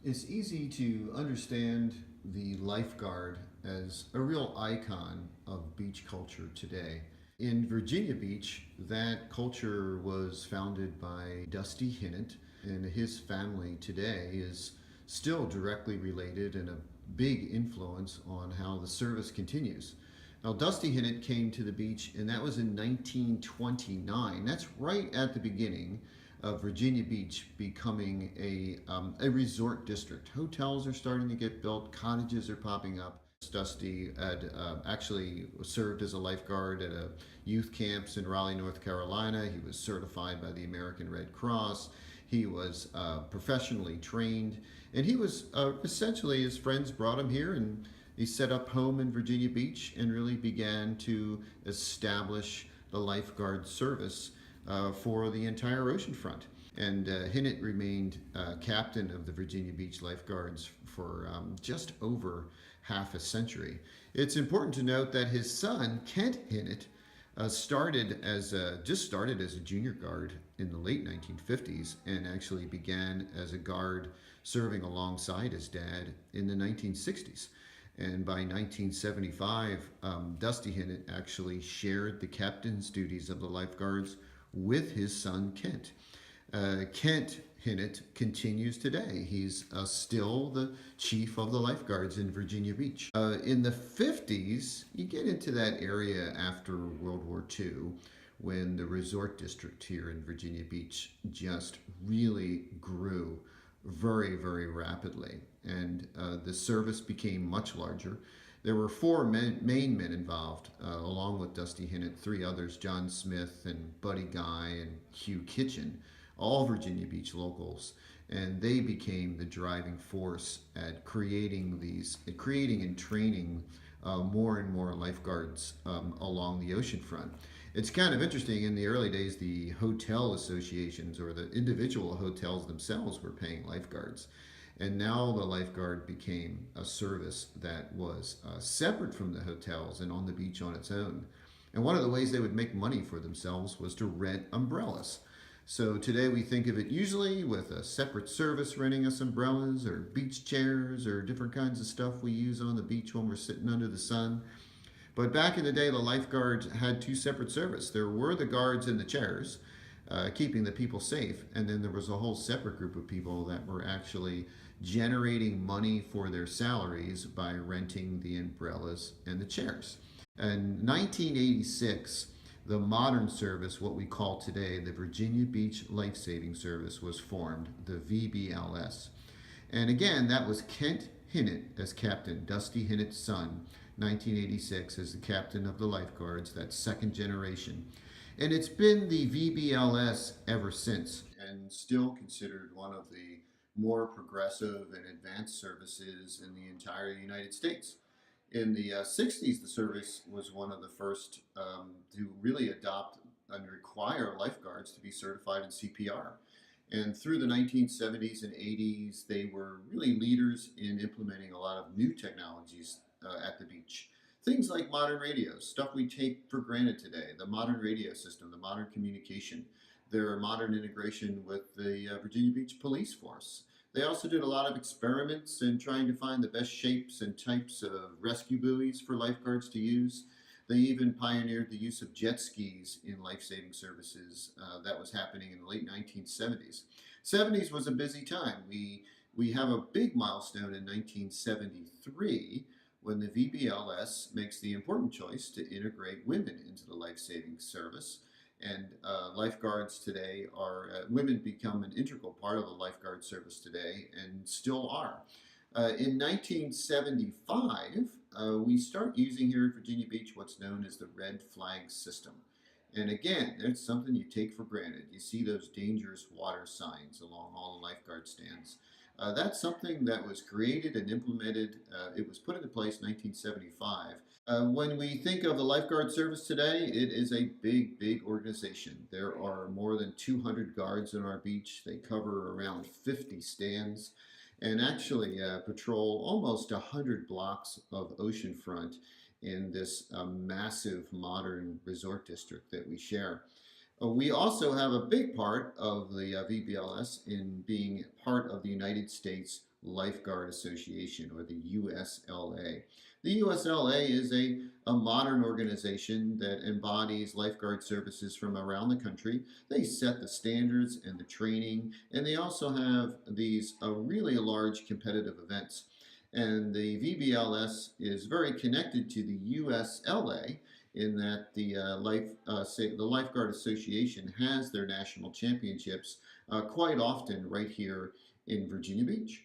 It's easy to understand the lifeguard as a real icon of beach culture today. In Virginia Beach, that culture was founded by Dusty Hinnant, and his family today is still directly related and a big influence on how the service continues. Now, Dusty Hinnant came to the beach, and that was in 1929. That's right at the beginning of Virginia Beach becoming a resort district. Hotels are starting to get built, cottages are popping up. Dusty had actually served as a lifeguard at a youth camps in Raleigh, North Carolina. He was certified by the American Red Cross. He was professionally trained, and he was essentially, his friends brought him here, and he set up home in Virginia Beach and really began to establish the lifeguard service for the entire oceanfront. And Hinnant remained captain of the Virginia Beach Lifeguards for just over half a century. It's important to note that his son, Kent Hinnant, just started as a junior guard in the late 1950s and actually began as a guard serving alongside his dad in the 1960s. And by 1975, Dusty Hinnant actually shared the captain's duties of the lifeguards with his son Kent. Kent Hinnant continues today. He's still the chief of the lifeguards in Virginia Beach. In the 50s, you get into that area after World War II when the resort district here in Virginia Beach just really grew very, very rapidly. And the service became much larger. There were four main men involved, along with Dusty Hinnant, three others, John Smith and Buddy Guy and Hugh Kitchen, all Virginia Beach locals. And they became the driving force at creating and training more and more lifeguards along the oceanfront. It's kind of interesting, in the early days, the hotel associations or the individual hotels themselves were paying lifeguards. And now the lifeguard became a service that was separate from the hotels and on the beach on its own. And one of the ways they would make money for themselves was to rent umbrellas. So today we think of it usually with a separate service renting us umbrellas or beach chairs or different kinds of stuff we use on the beach when we're sitting under the sun. But back in the day, the lifeguards had two separate services. There were the guards in the chairs, keeping the people safe, and then there was a whole separate group of people that were actually generating money for their salaries by renting the umbrellas and the chairs. In 1986, the modern service, what we call today the Virginia Beach Life Saving Service, was formed, the VBLS. And again, that was Kent Hinnant as captain, Dusty Hinnant's son, 1986 as the captain of the lifeguards, that second generation. And it's been the VBLS ever since, and still considered one of the more progressive and advanced services in the entire United States. In the 60s, the service was one of the first to really adopt and require lifeguards to be certified in CPR. And through the 1970s and 80s, they were really leaders in implementing a lot of new technologies at the beach. Things like modern radios, stuff we take for granted today, the modern radio system, the modern communication, their modern integration with the Virginia Beach Police Force. They also did a lot of experiments in trying to find the best shapes and types of rescue buoys for lifeguards to use. They even pioneered the use of jet skis in life-saving services. That was happening in the late 1970s. 70s was a busy time. We have a big milestone in 1973 when the VBLS makes the important choice to integrate women into the life-saving service. And lifeguards today women become an integral part of the lifeguard service today and still are. In 1975, we start using here at Virginia Beach what's known as the red flag system. And again, it's something you take for granted. You see those dangerous water signs along all the lifeguard stands. That's something that was created and implemented. It was put into place in 1975. When we think of the lifeguard service today, it is a big, big organization. There are more than 200 guards on our beach. They cover around 50 stands and actually patrol almost 100 blocks of oceanfront in this massive modern resort district that we share. We also have a big part of the VBLS in being part of the United States Lifeguard Association, or the USLA. The USLA is a modern organization that embodies lifeguard services from around the country. They set the standards and the training, and they also have these really large competitive events. And the VBLS is very connected to the USLA in that the Lifeguard Association has their national championships quite often right here in Virginia Beach.